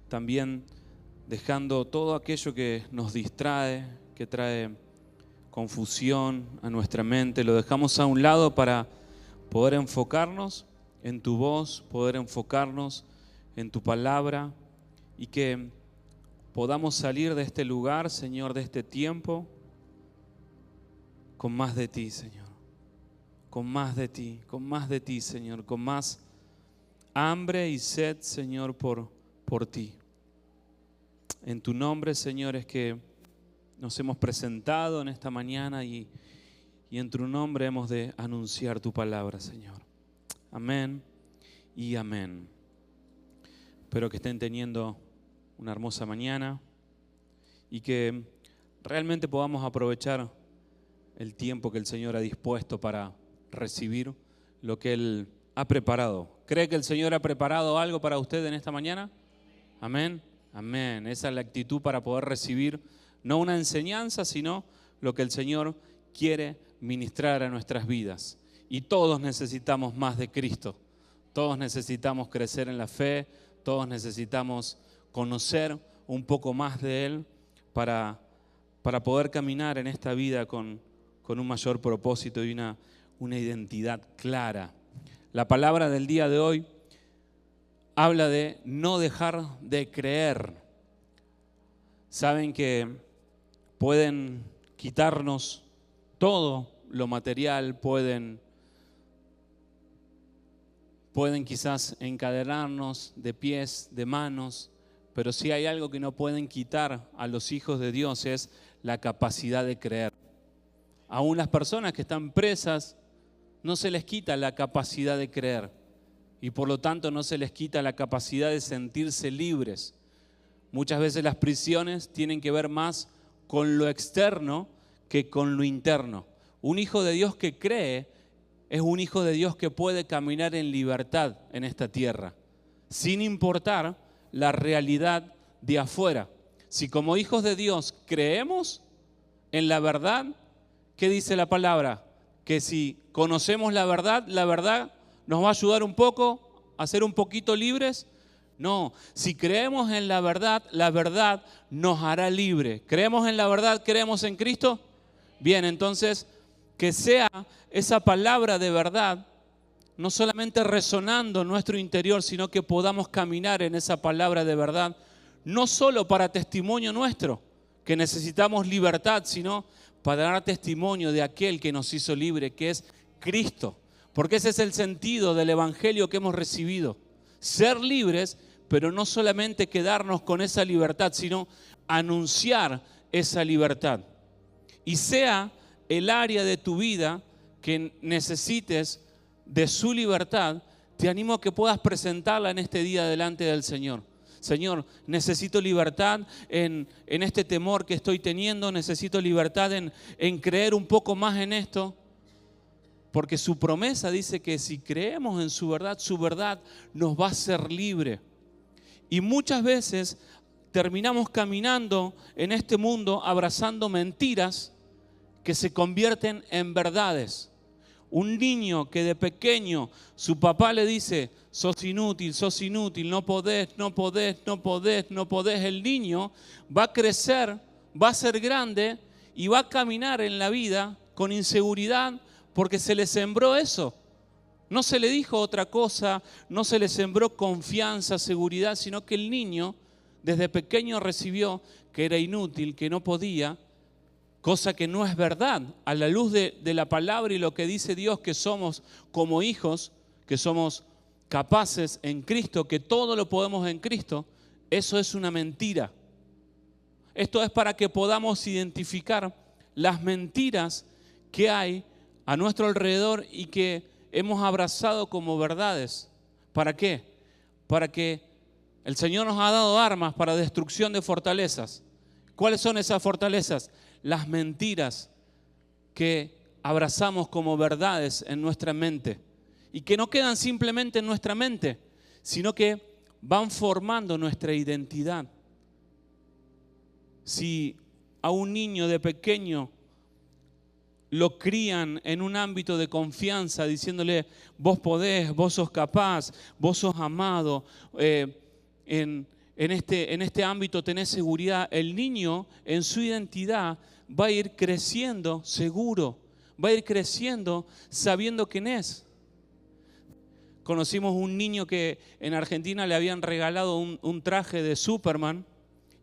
también dejando todo aquello que nos distrae, que trae confusión a nuestra mente, lo dejamos a un lado para poder enfocarnos en tu voz, poder enfocarnos en tu palabra y que podamos salir de este lugar, Señor, de este tiempo, con más de ti, Señor. Con más de ti, Señor, con más hambre y sed, Señor, por ti. En tu nombre, Señor, es que nos hemos presentado en esta mañana y en tu nombre hemos de anunciar tu palabra, Señor. Amén y amén. Espero que estén teniendo una hermosa mañana y que realmente podamos aprovechar el tiempo que el Señor ha dispuesto para recibir lo que Él ha preparado. ¿Cree que el Señor ha preparado algo para usted en esta mañana? Amén. Amén. Esa es la actitud para poder recibir no una enseñanza, sino lo que el Señor quiere ministrar a nuestras vidas. Y todos necesitamos más de Cristo. Todos necesitamos crecer en la fe. Todos necesitamos conocer un poco más de Él para poder caminar en esta vida con un mayor propósito y una identidad clara. La palabra del día de hoy habla de no dejar de creer. Saben que pueden quitarnos todo lo material, pueden quizás encadenarnos de pies, de manos, pero si hay algo que no pueden quitar a los hijos de Dios es la capacidad de creer. Aún las personas que están presas, no se les quita la capacidad de creer y por lo tanto no se les quita la capacidad de sentirse libres. Muchas veces las prisiones tienen que ver más con lo externo que con lo interno. Un hijo de Dios que cree es un hijo de Dios que puede caminar en libertad en esta tierra, sin importar la realidad de afuera. Si como hijos de Dios creemos en la verdad, ¿qué dice la palabra? Que si conocemos la verdad nos va a ayudar un poco a ser un poquito libres. No, si creemos en la verdad nos hará libre. ¿Creemos en la verdad? ¿Creemos en Cristo? Bien, entonces que sea esa palabra de verdad no solamente resonando en nuestro interior, sino que podamos caminar en esa palabra de verdad, no solo para testimonio nuestro, que necesitamos libertad, sino para dar testimonio de aquel que nos hizo libre, que es Cristo. Porque ese es el sentido del evangelio que hemos recibido. Ser libres, pero no solamente quedarnos con esa libertad, sino anunciar esa libertad. Y sea el área de tu vida que necesites de su libertad, te animo a que puedas presentarla en este día delante del Señor. Señor, necesito libertad en este temor que estoy teniendo, necesito libertad en creer un poco más en esto, porque su promesa dice que si creemos en su verdad nos va a hacer libre. Y muchas veces terminamos caminando en este mundo abrazando mentiras que se convierten en verdades. Un niño que de pequeño su papá le dice, sos inútil, no podés. El niño va a crecer, va a ser grande y va a caminar en la vida con inseguridad porque se le sembró eso. No se le dijo otra cosa, no se le sembró confianza, seguridad, sino que el niño desde pequeño recibió que era inútil, que no podía, cosa que no es verdad. A la luz de la palabra y lo que dice Dios, que somos como hijos, que somos capaces en Cristo, que todo lo podemos en Cristo, eso es una mentira. Esto es para que podamos identificar las mentiras que hay a nuestro alrededor y que hemos abrazado como verdades. ¿Para qué? Para que el Señor nos ha dado armas para destrucción de fortalezas. ¿Cuáles son esas fortalezas? Las mentiras que abrazamos como verdades en nuestra mente y que no quedan simplemente en nuestra mente, sino que van formando nuestra identidad. Si a un niño de pequeño lo crían en un ámbito de confianza, diciéndole, vos podés, vos sos capaz, vos sos amado, en en este ámbito tenés seguridad. El niño en su identidad va a ir creciendo seguro, va a ir creciendo sabiendo quién es. Conocimos un niño que en Argentina le habían regalado un traje de Superman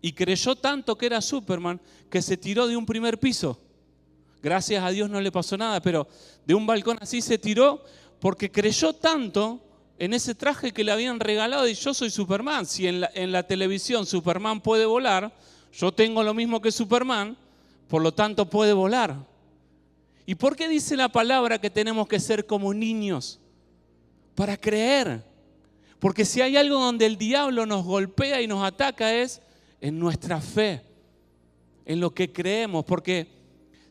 y creyó tanto que era Superman que se tiró de un primer piso. Gracias a Dios no le pasó nada, pero de un balcón así se tiró porque creyó tanto en ese traje que le habían regalado y yo soy Superman. Si en la televisión Superman puede volar, yo tengo lo mismo que Superman, por lo tanto puede volar. ¿Y por qué dice la palabra que tenemos que ser como niños? Para creer. Porque si hay algo donde el diablo nos golpea y nos ataca es en nuestra fe, en lo que creemos. Porque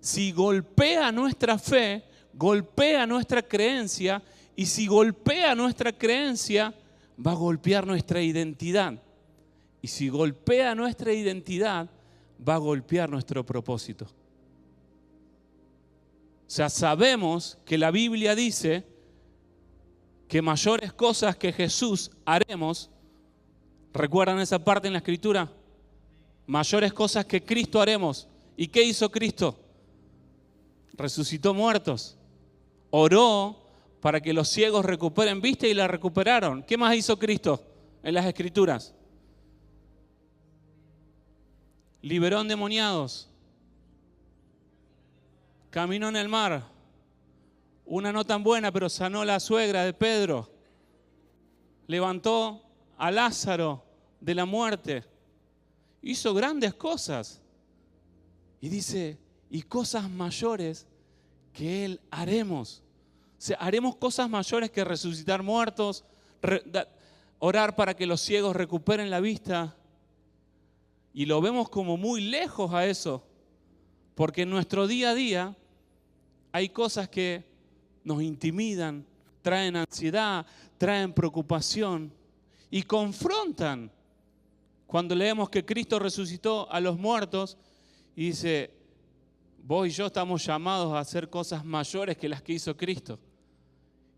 si golpea nuestra fe, golpea nuestra creencia, y si golpea nuestra creencia, va a golpear nuestra identidad. Y si golpea nuestra identidad, va a golpear nuestro propósito. O sea, sabemos que la Biblia dice que mayores cosas que Jesús haremos. ¿Recuerdan esa parte en la Escritura? Mayores cosas que Cristo haremos. ¿Y qué hizo Cristo? Resucitó muertos. Oró para que los ciegos recuperen vista y la recuperaron. ¿Qué más hizo Cristo en las Escrituras? Liberó endemoniados. Caminó en el mar. Una no tan buena, pero sanó la suegra de Pedro. Levantó a Lázaro de la muerte. Hizo grandes cosas. Y dice, y cosas mayores que Él haremos. O sea, haremos cosas mayores que resucitar muertos, orar para que los ciegos recuperen la vista. Y lo vemos como muy lejos a eso. Porque en nuestro día a día hay cosas que nos intimidan, traen ansiedad, traen preocupación y confrontan. Cuando leemos que Cristo resucitó a los muertos y dice, vos y yo estamos llamados a hacer cosas mayores que las que hizo Cristo.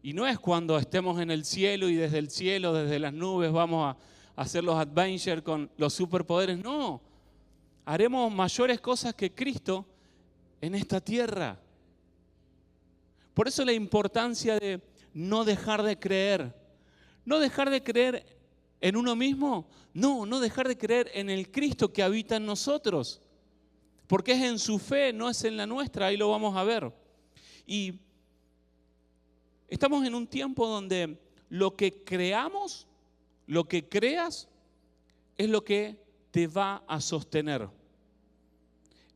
Y no es cuando estemos en el cielo y desde el cielo, desde las nubes, vamos a hacer los adventures con los superpoderes. No, haremos mayores cosas que Cristo en esta tierra. Por eso la importancia de no dejar de creer. No dejar de creer en uno mismo. No dejar de creer en el Cristo que habita en nosotros. Porque es en su fe, no es en la nuestra. Ahí lo vamos a ver. Y estamos en un tiempo donde lo que creamos, lo que creas, es lo que te va a sostener.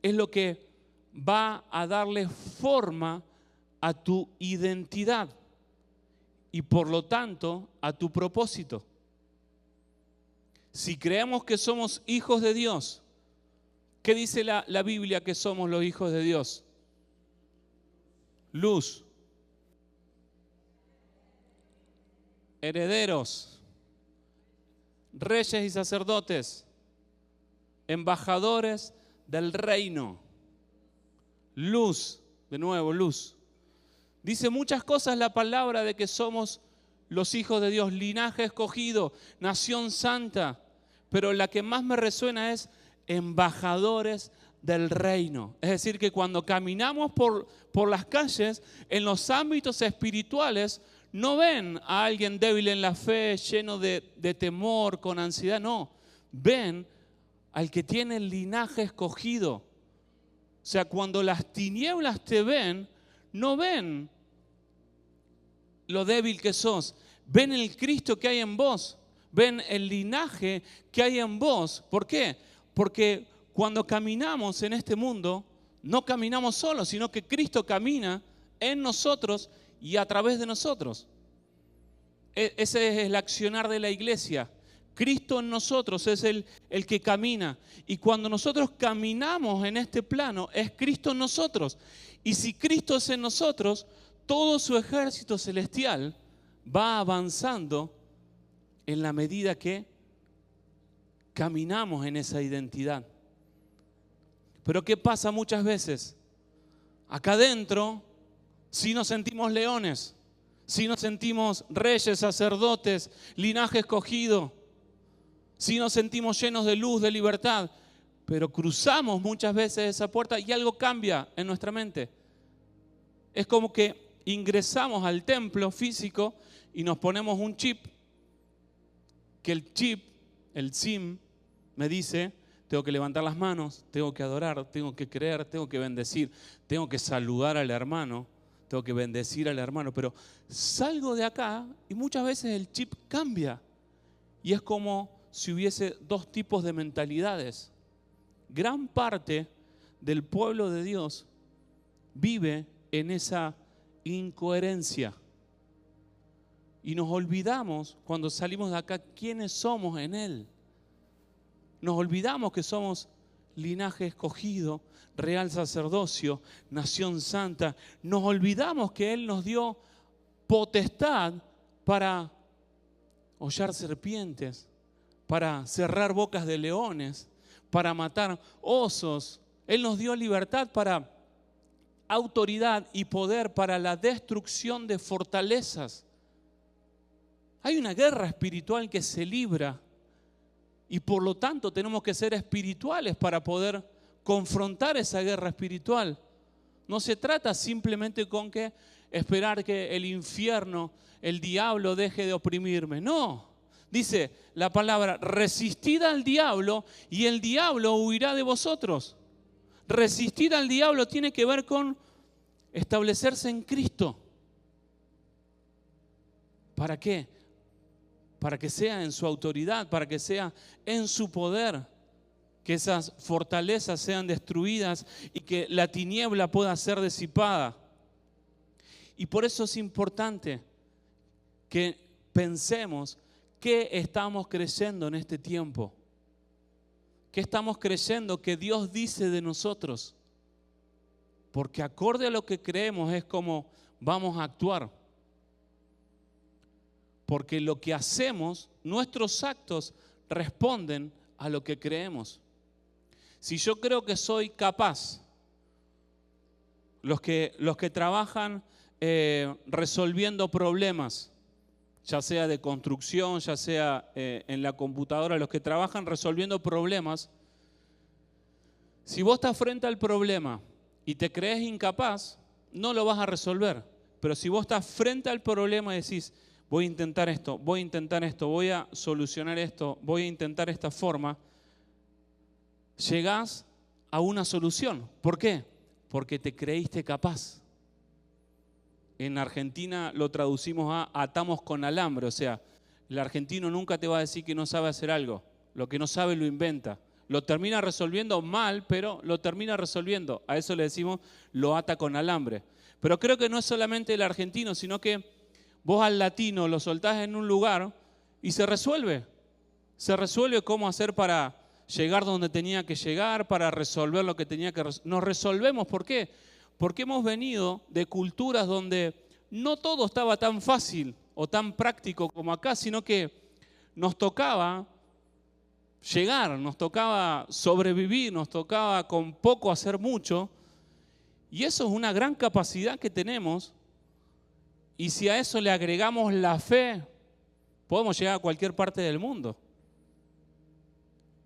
Es lo que va a darle forma a tu identidad y por lo tanto a tu propósito. Si creemos que somos hijos de Dios, ¿qué dice la Biblia que somos los hijos de Dios? Luz, herederos, reyes y sacerdotes, embajadores del reino. Luz, de nuevo, luz. Dice muchas cosas la palabra de que somos los hijos de Dios, linaje escogido, nación santa, pero la que más me resuena es embajadores del reino. Es decir, que cuando caminamos por las calles, en los ámbitos espirituales, no ven a alguien débil en la fe, lleno de temor, con ansiedad, no. Ven al que tiene el linaje escogido. O sea, cuando las tinieblas te ven, no ven lo débil que sos, ven el Cristo que hay en vos, ven el linaje que hay en vos. ¿Por qué? Porque cuando caminamos en este mundo, no caminamos solos, sino que Cristo camina en nosotros y a través de nosotros. Ese es el accionar de la iglesia. Cristo en nosotros es el que camina. Y cuando nosotros caminamos en este plano, es Cristo en nosotros. Y si Cristo es en nosotros, todo su ejército celestial va avanzando en la medida que caminamos en esa identidad. Pero ¿qué pasa muchas veces? Acá adentro, sí nos sentimos leones, sí nos sentimos reyes, sacerdotes, linaje escogido. sí nos sentimos llenos de luz, de libertad, pero cruzamos muchas veces esa puerta y algo cambia en nuestra mente. Es como que ingresamos al templo físico y nos ponemos un chip, que el chip, el SIM, me dice, tengo que levantar las manos, tengo que adorar, tengo que creer, tengo que bendecir, tengo que saludar al hermano, tengo que bendecir al hermano, pero salgo de acá y muchas veces el chip cambia y es como si hubiese dos tipos de mentalidades. Gran parte del pueblo de Dios vive en esa incoherencia y nos olvidamos cuando salimos de acá quiénes somos en Él. Nos olvidamos que somos linaje escogido, real sacerdocio, nación santa. Nos olvidamos que Él nos dio potestad para hollar serpientes, para cerrar bocas de leones, para matar osos. Él nos dio libertad para autoridad y poder para la destrucción de fortalezas. Hay una guerra espiritual que se libra y por lo tanto tenemos que ser espirituales para poder confrontar esa guerra espiritual. No se trata simplemente con que esperar que el infierno, el diablo deje de oprimirme. No, dice la palabra, resistid al diablo y el diablo huirá de vosotros. Resistir al diablo tiene que ver con establecerse en Cristo. ¿Para qué? Para que sea en su autoridad, para que sea en su poder, que esas fortalezas sean destruidas y que la tiniebla pueda ser disipada. Y por eso es importante que pensemos qué estamos creyendo en este tiempo. ¿Qué estamos creyendo que Dios dice de nosotros? Porque acorde a lo que creemos es como vamos a actuar. Porque lo que hacemos, nuestros actos responden a lo que creemos. Si yo creo que soy capaz, los que trabajan resolviendo problemas, ya sea de construcción, ya sea en la computadora, los que trabajan resolviendo problemas, si vos estás frente al problema y te crees incapaz, no lo vas a resolver. Pero si vos estás frente al problema y decís, voy a intentar esto, voy a solucionar esto, voy a intentar esta forma, llegás a una solución. ¿Por qué? Porque te creíste capaz. En Argentina lo traducimos a atamos con alambre, o sea, el argentino nunca te va a decir que no sabe hacer algo, lo que no sabe lo inventa. Lo termina resolviendo mal, pero lo termina resolviendo. A eso le decimos lo ata con alambre. Pero creo que no es solamente el argentino, sino que vos al latino lo soltás en un lugar y se resuelve. Se resuelve cómo hacer para llegar donde tenía que llegar, para resolver lo que tenía que resolver. Nos resolvemos, ¿por qué? Porque hemos venido de culturas donde no todo estaba tan fácil o tan práctico como acá, sino que nos tocaba llegar, nos tocaba sobrevivir, nos tocaba con poco hacer mucho. Y eso es una gran capacidad que tenemos. Y si a eso le agregamos la fe, podemos llegar a cualquier parte del mundo.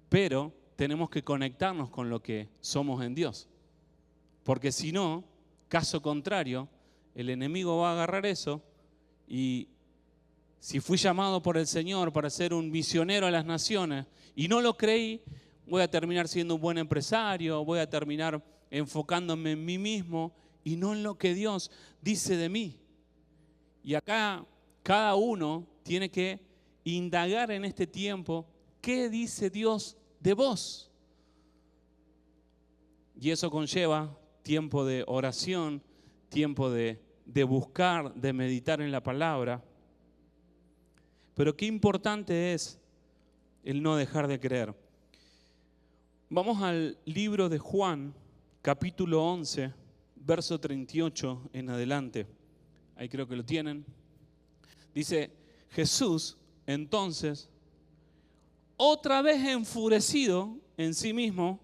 Pero tenemos que conectarnos con lo que somos en Dios. Porque si no, caso contrario, el enemigo va a agarrar eso y si fui llamado por el Señor para ser un misionero a las naciones y no lo creí, voy a terminar siendo un buen empresario, voy a terminar enfocándome en mí mismo y no en lo que Dios dice de mí. Y acá cada uno tiene que indagar en este tiempo qué dice Dios de vos. Y eso conlleva tiempo de oración, tiempo de buscar, de meditar en la palabra. Pero qué importante es el no dejar de creer. Vamos al libro de Juan, capítulo 11, verso 38 en adelante. Ahí creo que lo tienen. Dice, Jesús, entonces, otra vez enfurecido en sí mismo,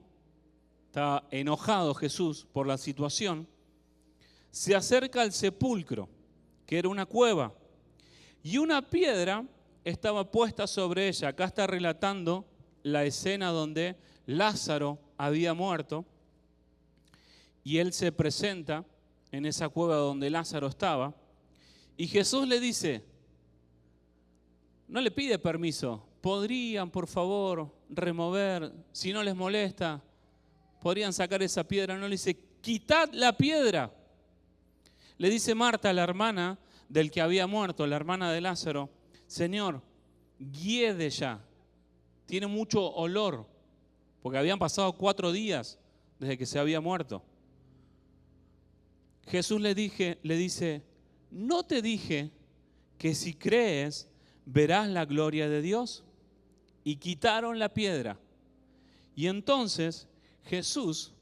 estaba enojado Jesús por la situación, se acerca al sepulcro, que era una cueva, y una piedra estaba puesta sobre ella. Acá está relatando la escena donde Lázaro había muerto y él se presenta en esa cueva donde Lázaro estaba y Jesús le dice, no le pide permiso, podrían por favor remover, si no les molesta, podrían sacar esa piedra. No, le dice, quitad la piedra. Le dice Marta, la hermana del que había muerto, la hermana de Lázaro, Señor, hiede ya, tiene mucho olor, porque habían pasado 4 días desde que se había muerto. Jesús le dice, ¿no te dije que si crees verás la gloria de Dios? Y quitaron la piedra. Y entonces Jesús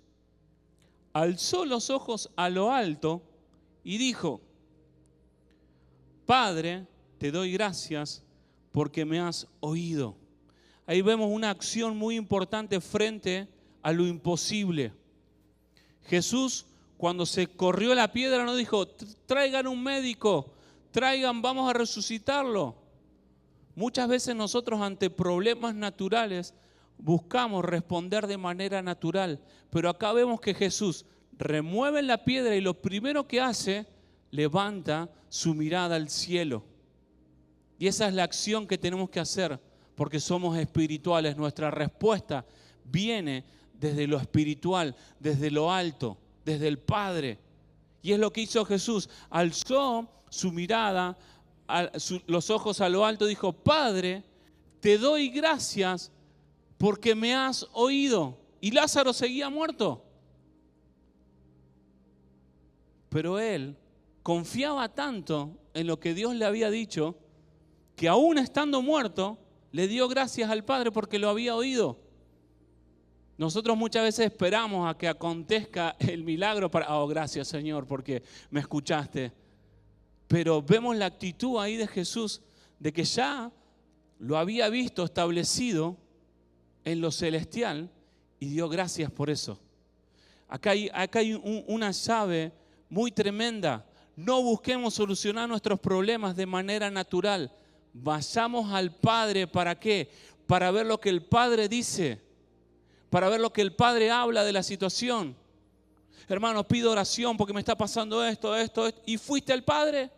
alzó los ojos a lo alto y dijo, Padre, te doy gracias porque me has oído. Ahí vemos una acción muy importante frente a lo imposible. Jesús, cuando se corrió la piedra, no dijo, traigan un médico, vamos a resucitarlo. Muchas veces nosotros ante problemas naturales buscamos responder de manera natural, pero acá vemos que Jesús remueve la piedra y lo primero que hace, levanta su mirada al cielo. Y esa es la acción que tenemos que hacer, porque somos espirituales. Nuestra respuesta viene desde lo espiritual, desde lo alto, desde el Padre. Y es lo que hizo Jesús. Alzó su mirada, los ojos a lo alto, dijo, Padre, te doy gracias porque me has oído. Y Lázaro seguía muerto. Pero él confiaba tanto en lo que Dios le había dicho, que aún estando muerto, le dio gracias al Padre porque lo había oído. Nosotros muchas veces esperamos a que acontezca el milagro para, oh, gracias Señor porque me escuchaste. Pero vemos la actitud ahí de Jesús de que ya lo había visto establecido en lo celestial y dio gracias por eso. Acá hay una llave muy tremenda. No busquemos solucionar nuestros problemas de manera natural. Vayamos al Padre, ¿para qué? Para ver lo que el Padre dice, para ver lo que el Padre habla de la situación. Hermano, pido oración porque me está pasando esto. ¿Y fuiste al Padre?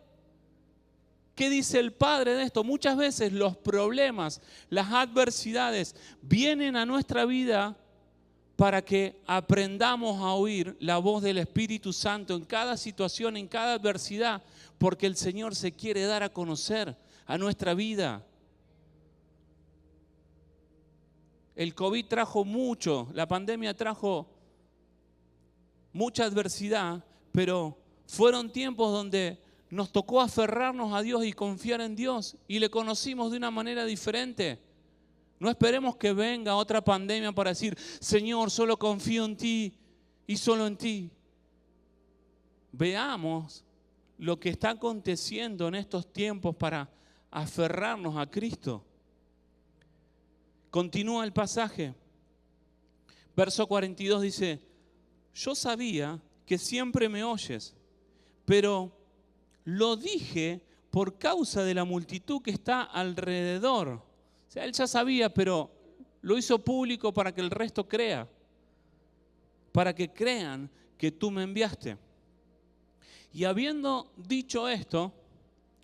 ¿Qué dice el Padre de esto? Muchas veces los problemas, las adversidades vienen a nuestra vida para que aprendamos a oír la voz del Espíritu Santo en cada situación, en cada adversidad, porque el Señor se quiere dar a conocer a nuestra vida. El COVID trajo mucho, la pandemia trajo mucha adversidad, pero fueron tiempos donde nos tocó aferrarnos a Dios y confiar en Dios y le conocimos de una manera diferente. No esperemos que venga otra pandemia para decir, Señor, solo confío en ti y solo en ti. Veamos lo que está aconteciendo en estos tiempos para aferrarnos a Cristo. Continúa el pasaje. Verso 42 dice, yo sabía que siempre me oyes, pero lo dije por causa de la multitud que está alrededor. O sea, él ya sabía, pero lo hizo público para que el resto crea, para que crean que tú me enviaste. Y habiendo dicho esto,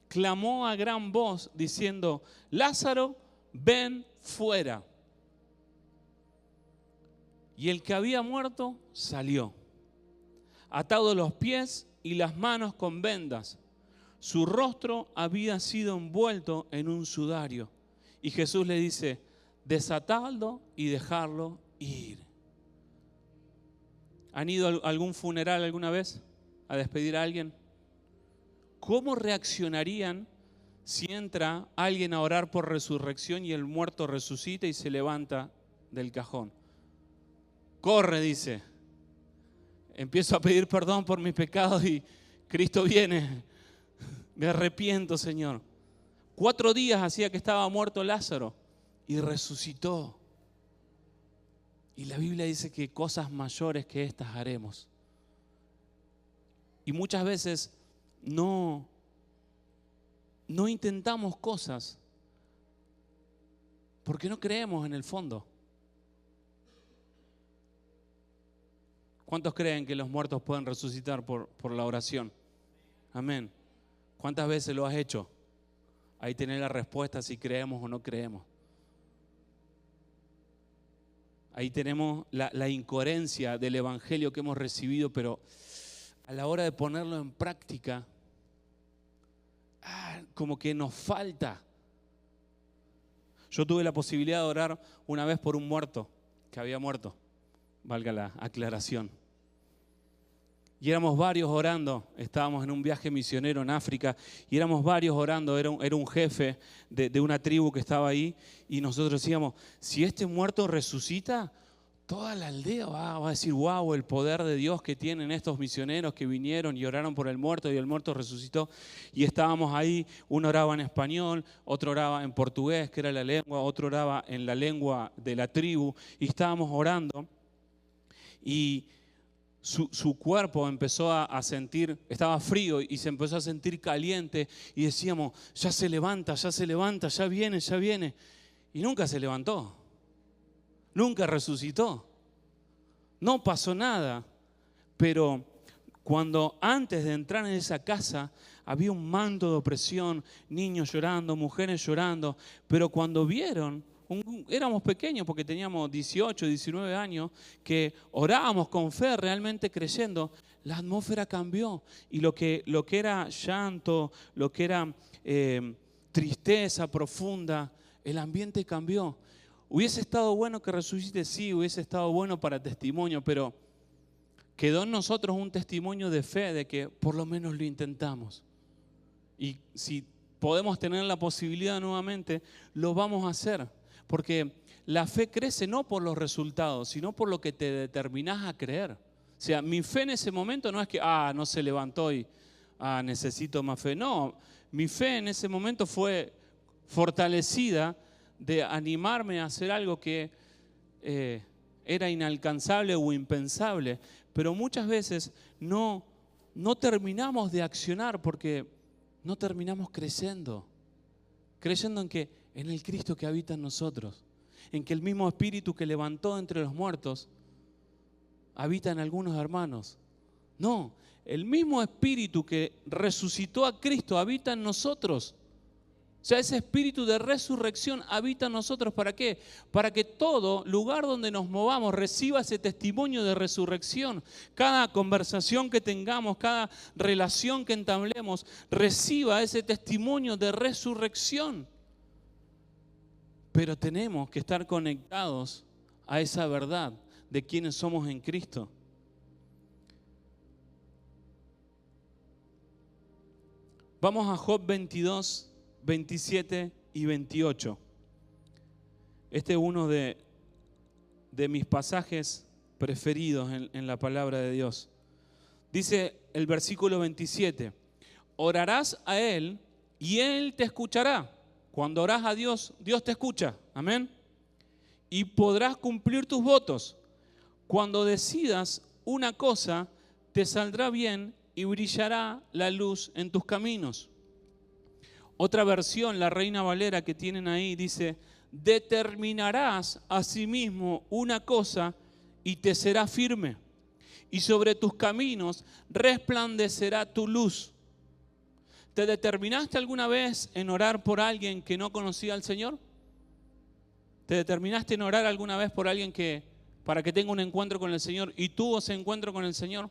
clamó a gran voz diciendo, Lázaro, ven fuera. Y el que había muerto salió, atado los pies y las manos con vendas. Su rostro había sido envuelto en un sudario. Y Jesús le dice, desatadlo y dejarlo ir. ¿Han ido a algún funeral alguna vez a despedir a alguien? ¿Cómo reaccionarían si entra alguien a orar por resurrección y el muerto resucita y se levanta del cajón? Corre, dice. Empiezo a pedir perdón por mis pecados y Cristo viene. Me arrepiento, Señor. 4 días hacía que estaba muerto Lázaro y resucitó. Y la Biblia dice que cosas mayores que estas haremos. Y muchas veces no intentamos cosas Porque no creemos en el fondo. ¿Cuántos creen que los muertos pueden resucitar por la oración? Amén. ¿Cuántas veces lo has hecho? Ahí tenés la respuesta si creemos o no creemos. Ahí tenemos la incoherencia del evangelio que hemos recibido, pero a la hora de ponerlo en práctica, como que nos falta. Yo tuve la posibilidad de orar una vez por un muerto que había muerto, valga la aclaración. Y éramos varios orando, estábamos en un viaje misionero en África y éramos varios orando, era un jefe de una tribu que estaba ahí y nosotros decíamos, si este muerto resucita, toda la aldea va a decir, wow, el poder de Dios que tienen estos misioneros que vinieron y oraron por el muerto y el muerto resucitó. Y estábamos ahí, uno oraba en español, otro oraba en portugués, que era la lengua, otro oraba en la lengua de la tribu y estábamos orando y su cuerpo empezó a sentir, estaba frío y se empezó a sentir caliente y decíamos, ya se levanta, ya viene. Y nunca se levantó, nunca resucitó, no pasó nada. Pero cuando antes de entrar en esa casa había un manto de opresión, niños llorando, mujeres llorando, pero cuando vieron, éramos pequeños porque teníamos 18, 19 años, que orábamos con fe, realmente creyendo, la atmósfera cambió. Y lo que era llanto, lo que era tristeza profunda, el ambiente cambió. Hubiese estado bueno que resucite, sí, hubiese estado bueno para testimonio, pero quedó en nosotros un testimonio de fe, de que por lo menos lo intentamos. Y si podemos tener la posibilidad nuevamente, lo vamos a hacer. Porque la fe crece no por los resultados, sino por lo que te determinás a creer. O sea, mi fe en ese momento no es que, no se levantó y necesito más fe. No, mi fe en ese momento fue fortalecida de animarme a hacer algo que era inalcanzable o impensable. Pero muchas veces no terminamos de accionar porque no terminamos creyendo en el Cristo que habita en nosotros, en que el mismo Espíritu que levantó entre los muertos habita en algunos hermanos. No, el mismo Espíritu que resucitó a Cristo habita en nosotros. O sea, ese Espíritu de resurrección habita en nosotros. ¿Para qué? Para que todo lugar donde nos movamos reciba ese testimonio de resurrección. Cada conversación que tengamos, cada relación que entablemos, reciba ese testimonio de resurrección. Pero tenemos que estar conectados a esa verdad de quienes somos en Cristo. Vamos a Job 22, 27 y 28. Este es uno de mis pasajes preferidos en la palabra de Dios. Dice el versículo 27, orarás a Él y Él te escuchará. Cuando orás a Dios, Dios te escucha. Amén. Y podrás cumplir tus votos. Cuando decidas una cosa, te saldrá bien y brillará la luz en tus caminos. Otra versión, la Reina Valera que tienen ahí, dice, determinarás asimismo una cosa y te será firme. Y sobre tus caminos resplandecerá tu luz. ¿Te determinaste alguna vez en orar por alguien que no conocía al Señor? ¿Te determinaste en orar alguna vez por alguien para que tenga un encuentro con el Señor y tuvo ese encuentro con el Señor?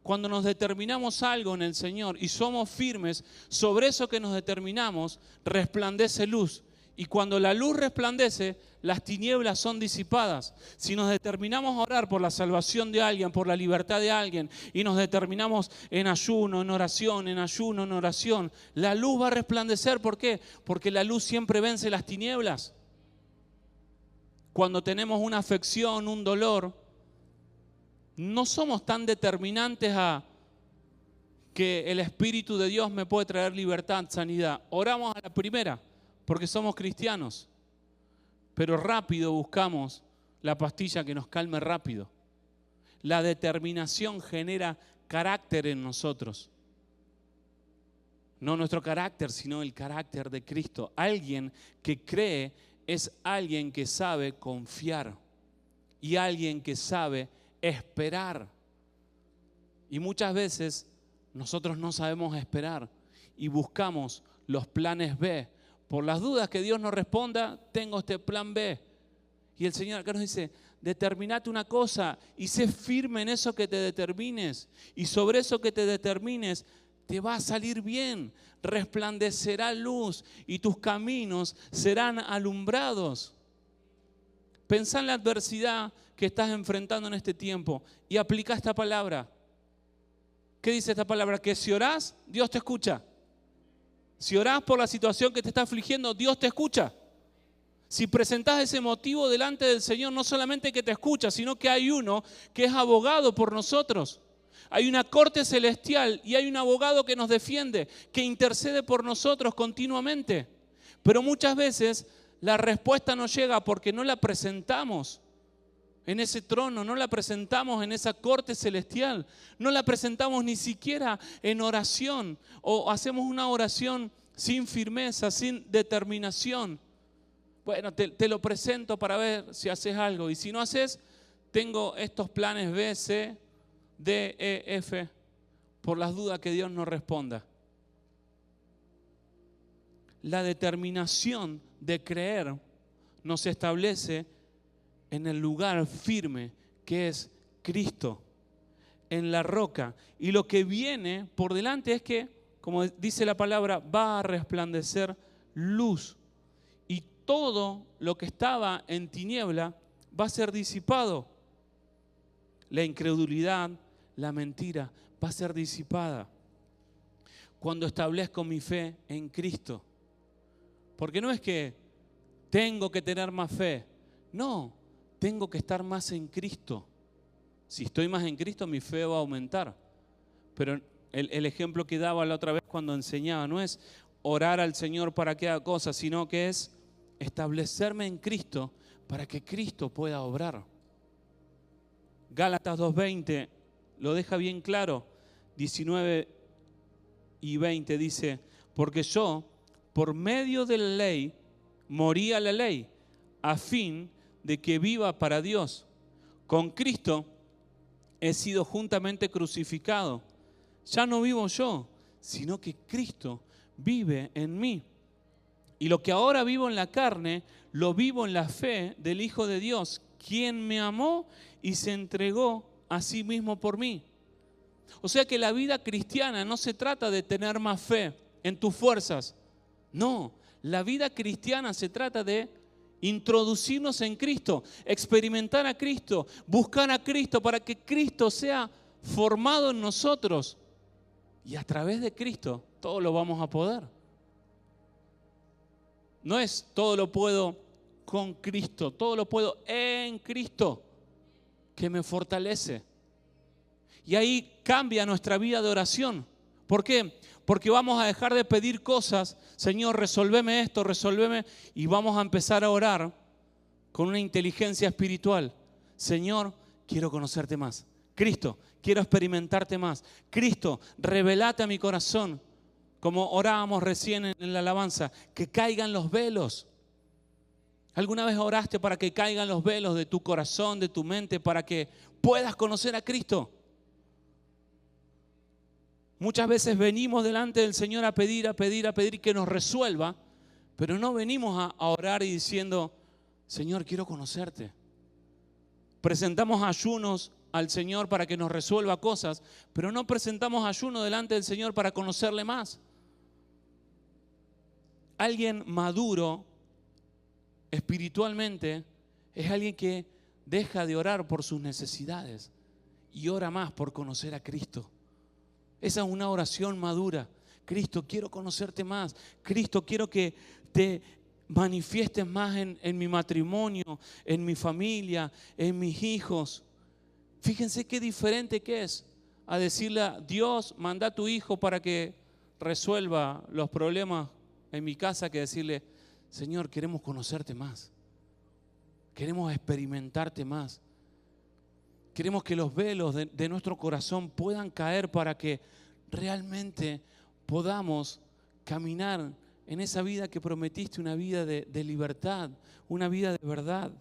Cuando nos determinamos algo en el Señor y somos firmes, sobre eso que nos determinamos, resplandece luz. Y cuando la luz resplandece, las tinieblas son disipadas. Si nos determinamos a orar por la salvación de alguien, por la libertad de alguien, y nos determinamos en ayuno, en oración, la luz va a resplandecer. ¿Por qué? Porque la luz siempre vence las tinieblas. Cuando tenemos una afección, un dolor, no somos tan determinantes a que el Espíritu de Dios me puede traer libertad, sanidad. Oramos a la primera, porque somos cristianos, pero rápido buscamos la pastilla que nos calme rápido. La determinación genera carácter en nosotros. No nuestro carácter, sino el carácter de Cristo. Alguien que cree es alguien que sabe confiar y alguien que sabe esperar. Y muchas veces nosotros no sabemos esperar y buscamos los planes B. Por las dudas que Dios nos responda, tengo este plan B. Y el Señor acá nos dice, determinate una cosa y sé firme en eso que te determines. Y sobre eso que te determines, te va a salir bien, resplandecerá luz y tus caminos serán alumbrados. Pensá en la adversidad que estás enfrentando en este tiempo y aplica esta palabra. ¿Qué dice esta palabra? Que si orás, Dios te escucha. Si orás por la situación que te está afligiendo, Dios te escucha. Si presentás ese motivo delante del Señor, no solamente que te escucha, sino que hay uno que es abogado por nosotros. Hay una corte celestial y hay un abogado que nos defiende, que intercede por nosotros continuamente. Pero muchas veces la respuesta no llega porque no la presentamos en ese trono, no la presentamos en esa corte celestial, no la presentamos ni siquiera en oración o hacemos una oración sin firmeza, sin determinación. Bueno, te lo presento para ver si haces algo y si no haces, tengo estos planes B, C, D, E, F, por las dudas que Dios no responda. La determinación de creer nos establece en el lugar firme que es Cristo, en la roca. Y lo que viene por delante es que, como dice la palabra, va a resplandecer luz. Y todo lo que estaba en tiniebla va a ser disipado. La incredulidad, la mentira, va a ser disipada cuando establezco mi fe en Cristo. Porque no es que tengo que tener más fe, no, tengo que estar más en Cristo. Si estoy más en Cristo, mi fe va a aumentar. Pero el ejemplo que daba la otra vez cuando enseñaba no es orar al Señor para que haga cosas, sino que es establecerme en Cristo para que Cristo pueda obrar. Gálatas 2:20 lo deja bien claro, 19 y 20 dice, porque yo, por medio de la ley, morí a la ley, a fin de que viva para Dios. Con Cristo he sido juntamente crucificado. Ya no vivo yo, sino que Cristo vive en mí. Y lo que ahora vivo en la carne, lo vivo en la fe del Hijo de Dios, quien me amó y se entregó a sí mismo por mí. O sea que la vida cristiana no se trata de tener más fe en tus fuerzas. No, la vida cristiana se trata de introducirnos en Cristo, experimentar a Cristo, buscar a Cristo para que Cristo sea formado en nosotros. Y a través de Cristo todo lo vamos a poder. No es todo lo puedo con Cristo, todo lo puedo en Cristo, que me fortalece. Y ahí cambia nuestra vida de oración. ¿Por qué? Porque vamos a dejar de pedir cosas, Señor, resolveme esto, resolveme, y vamos a empezar a orar con una inteligencia espiritual. Señor, quiero conocerte más. Cristo, quiero experimentarte más. Cristo, revelate a mi corazón. Como orábamos recién en la alabanza, que caigan los velos. ¿Alguna vez oraste para que caigan los velos de tu corazón, de tu mente, para que puedas conocer a Cristo? Muchas veces venimos delante del Señor a pedir que nos resuelva, pero no venimos a orar y diciendo, Señor, quiero conocerte. Presentamos ayunos al Señor para que nos resuelva cosas, pero no presentamos ayuno delante del Señor para conocerle más. Alguien maduro espiritualmente es alguien que deja de orar por sus necesidades y ora más por conocer a Cristo. Esa es una oración madura. Cristo, quiero conocerte más. Cristo, quiero que te manifiestes más en mi matrimonio, en mi familia, en mis hijos. Fíjense qué diferente que es a decirle a Dios, manda a tu hijo para que resuelva los problemas en mi casa, que decirle, Señor, queremos conocerte más. Queremos experimentarte más. Queremos que los velos de nuestro corazón puedan caer para que realmente podamos caminar en esa vida que prometiste, una vida de libertad, una vida de verdad.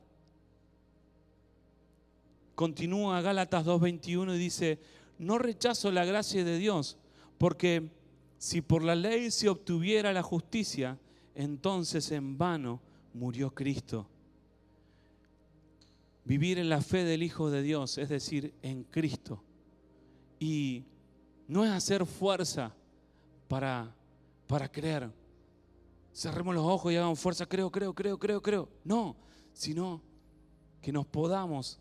Continúa Gálatas 2:21 y dice, no rechazo la gracia de Dios, porque si por la ley se obtuviera la justicia, entonces en vano murió Cristo. Vivir en la fe del Hijo de Dios, es decir, en Cristo. Y no es hacer fuerza para creer. Cerremos los ojos y hagamos fuerza, creo. No, sino que nos podamos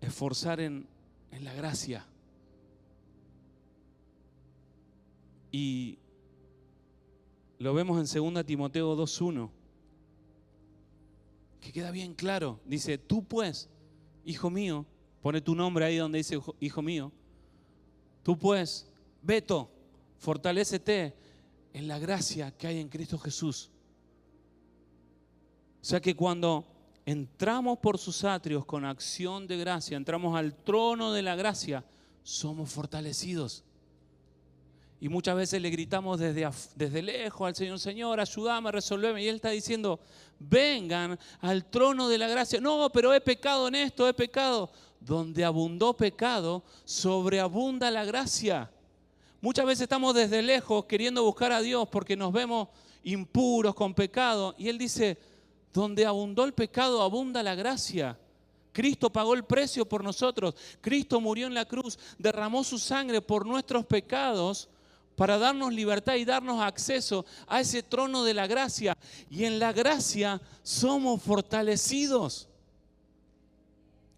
esforzar en la gracia. Y lo vemos en 2 Timoteo 2:1, que queda bien claro. Dice, tú pues, hijo mío, pone tu nombre ahí donde dice hijo mío, tú pues, Beto, fortalécete en la gracia que hay en Cristo Jesús. O sea que cuando entramos por sus atrios con acción de gracia, entramos al trono de la gracia, somos fortalecidos. Y muchas veces le gritamos desde lejos al Señor, Señor, ayúdame, resolveme. Y Él está diciendo, vengan al trono de la gracia. No, pero he pecado en esto, he pecado. Donde abundó pecado, sobreabunda la gracia. Muchas veces estamos desde lejos queriendo buscar a Dios porque nos vemos impuros, con pecado. Y Él dice, donde abundó el pecado, abunda la gracia. Cristo pagó el precio por nosotros. Cristo murió en la cruz, derramó su sangre por nuestros pecados para darnos libertad y darnos acceso a ese trono de la gracia. Y en la gracia somos fortalecidos.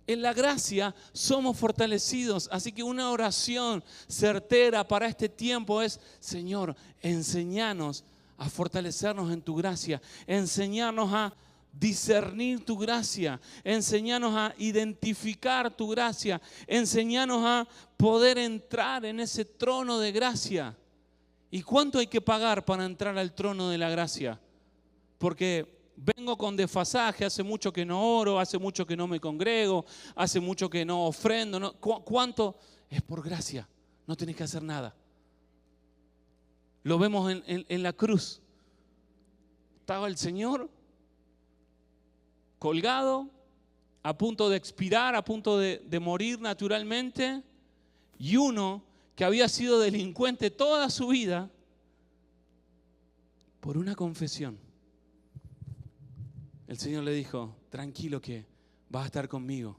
En la gracia somos fortalecidos. Así que una oración certera para este tiempo es, Señor, enséñanos a fortalecernos en tu gracia. Enséñanos a discernir tu gracia. Enséñanos a identificar tu gracia. Enséñanos a poder entrar en ese trono de gracia. ¿Y cuánto hay que pagar para entrar al trono de la gracia? Porque vengo con desfasaje, hace mucho que no oro, hace mucho que no me congrego, hace mucho que no ofrendo. No. ¿Cuánto? Es por gracia, no tenés que hacer nada. Lo vemos en la cruz. Estaba el Señor colgado, a punto de expirar, a punto de morir naturalmente, y uno que había sido delincuente toda su vida, por una confesión, el Señor le dijo, tranquilo que vas a estar conmigo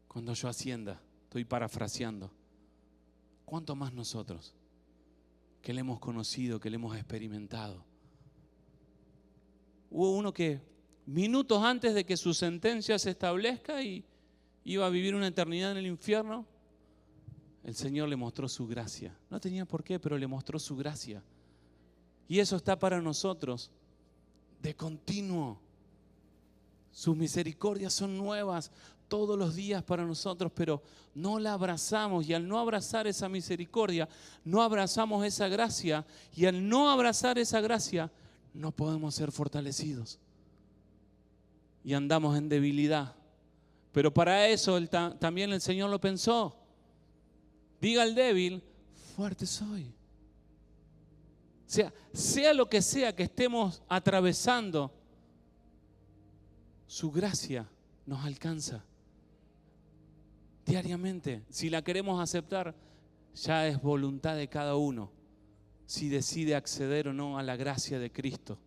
cuando yo ascienda. Estoy parafraseando. ¿Cuánto más nosotros que le hemos conocido, que le hemos experimentado? Hubo uno que minutos antes de que su sentencia se establezca y iba a vivir una eternidad en el infierno, el Señor le mostró su gracia. No tenía por qué, pero le mostró su gracia. Y eso está para nosotros de continuo. Sus misericordias son nuevas todos los días para nosotros, pero no la abrazamos. Y al no abrazar esa misericordia, no abrazamos esa gracia. Y al no abrazar esa gracia, no podemos ser fortalecidos. Y andamos en debilidad. Pero para eso también el Señor lo pensó. Diga al débil, fuerte soy. Sea lo que sea que estemos atravesando, su gracia nos alcanza diariamente. Si la queremos aceptar, ya es voluntad de cada uno si decide acceder o no a la gracia de Cristo.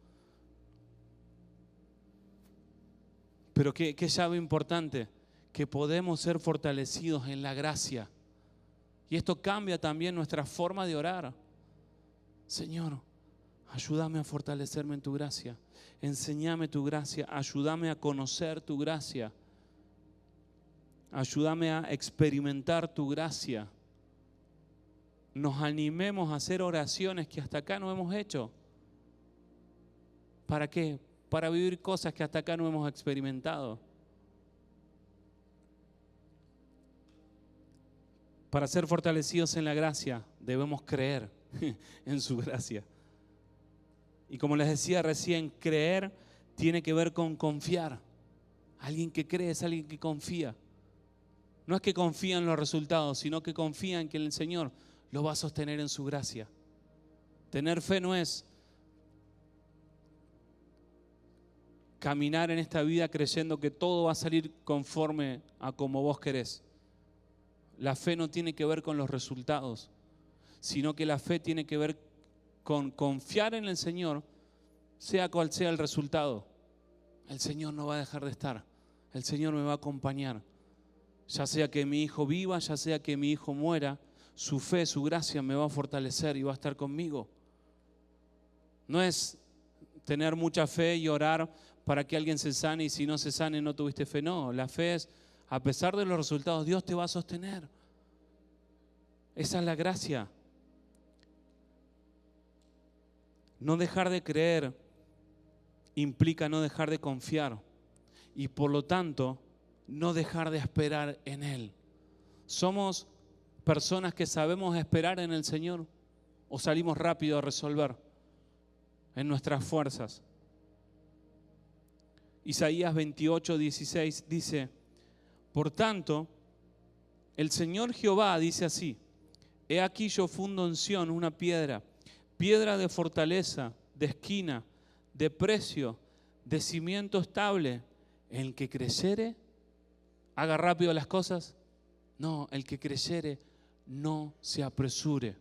Pero qué llave importante, que podemos ser fortalecidos en la gracia. Y esto cambia también nuestra forma de orar. Señor, ayúdame a fortalecerme en tu gracia. Enséñame tu gracia. Ayúdame a conocer tu gracia. Ayúdame a experimentar tu gracia. Nos animemos a hacer oraciones que hasta acá no hemos hecho. ¿Para qué? Para vivir cosas que hasta acá no hemos experimentado. Para ser fortalecidos en la gracia, debemos creer en su gracia. Y como les decía recién, creer tiene que ver con confiar. Alguien que cree es alguien que confía. No es que confía en los resultados, sino que confía en que el Señor lo va a sostener en su gracia. Tener fe no es caminar en esta vida creyendo que todo va a salir conforme a como vos querés. La fe no tiene que ver con los resultados, sino que la fe tiene que ver con confiar en el Señor, sea cual sea el resultado. El Señor no va a dejar de estar, el Señor me va a acompañar. Ya sea que mi hijo viva, ya sea que mi hijo muera, su fe, su gracia me va a fortalecer y va a estar conmigo. No es tener mucha fe y orar para que alguien se sane y si no se sane no tuviste fe. No, la fe es, a pesar de los resultados, Dios te va a sostener. Esa es la gracia. No dejar de creer implica no dejar de confiar y por lo tanto no dejar de esperar en Él. ¿Somos personas que sabemos esperar en el Señor o salimos rápido a resolver en nuestras fuerzas? Isaías 28:16 dice: por tanto, el Señor Jehová dice así: he aquí yo fundo en Sión una piedra, piedra de fortaleza, de esquina, de precio, de cimiento estable. El que creyere, haga rápido las cosas. No, el que creyere, no se apresure.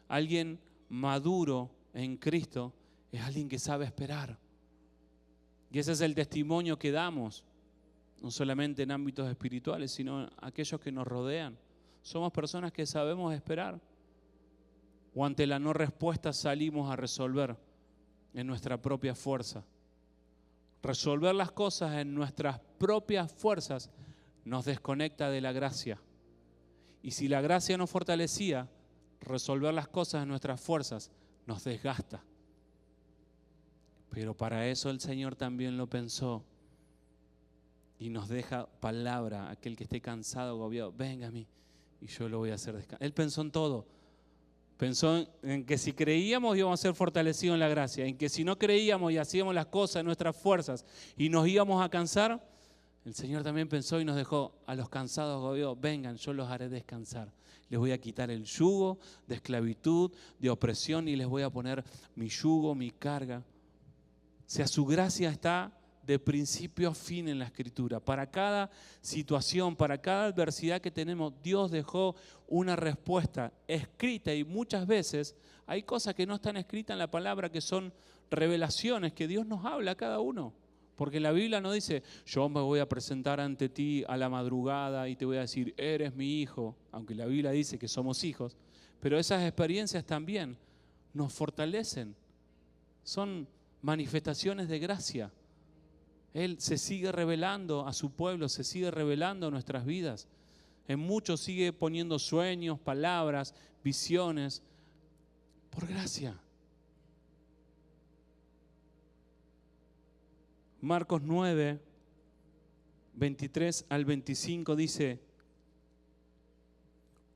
Alguien maduro en Cristo es alguien que sabe esperar. Y ese es el testimonio que damos, no solamente en ámbitos espirituales, sino aquellos que nos rodean. Somos personas que sabemos esperar. O ante la no respuesta salimos a resolver en nuestra propia fuerza. Resolver las cosas en nuestras propias fuerzas nos desconecta de la gracia. Y si la gracia nos fortalecía, resolver las cosas en nuestras fuerzas nos desgasta. Pero para eso el Señor también lo pensó y nos deja palabra: aquel que esté cansado, agobiado, venga a mí y yo lo voy a hacer descansar. Él pensó en todo. Pensó en que si creíamos íbamos a ser fortalecidos en la gracia, en que si no creíamos y hacíamos las cosas en nuestras fuerzas y nos íbamos a cansar, el Señor también pensó y nos dejó: a los cansados, agobiados, vengan, yo los haré descansar. Les voy a quitar el yugo de esclavitud, de opresión y les voy a poner mi yugo, mi carga. O sea, su gracia está de principio a fin en la Escritura. Para cada situación, para cada adversidad que tenemos, Dios dejó una respuesta escrita y muchas veces hay cosas que no están escritas en la palabra, que son revelaciones que Dios nos habla a cada uno. Porque la Biblia no dice: yo me voy a presentar ante ti a la madrugada y te voy a decir, eres mi hijo, aunque la Biblia dice que somos hijos. Pero esas experiencias también nos fortalecen. Son manifestaciones de gracia. Él se sigue revelando a su pueblo, se sigue revelando a nuestras vidas. En muchos sigue poniendo sueños, palabras, visiones, por gracia. Marcos 9, 23 al 25 dice,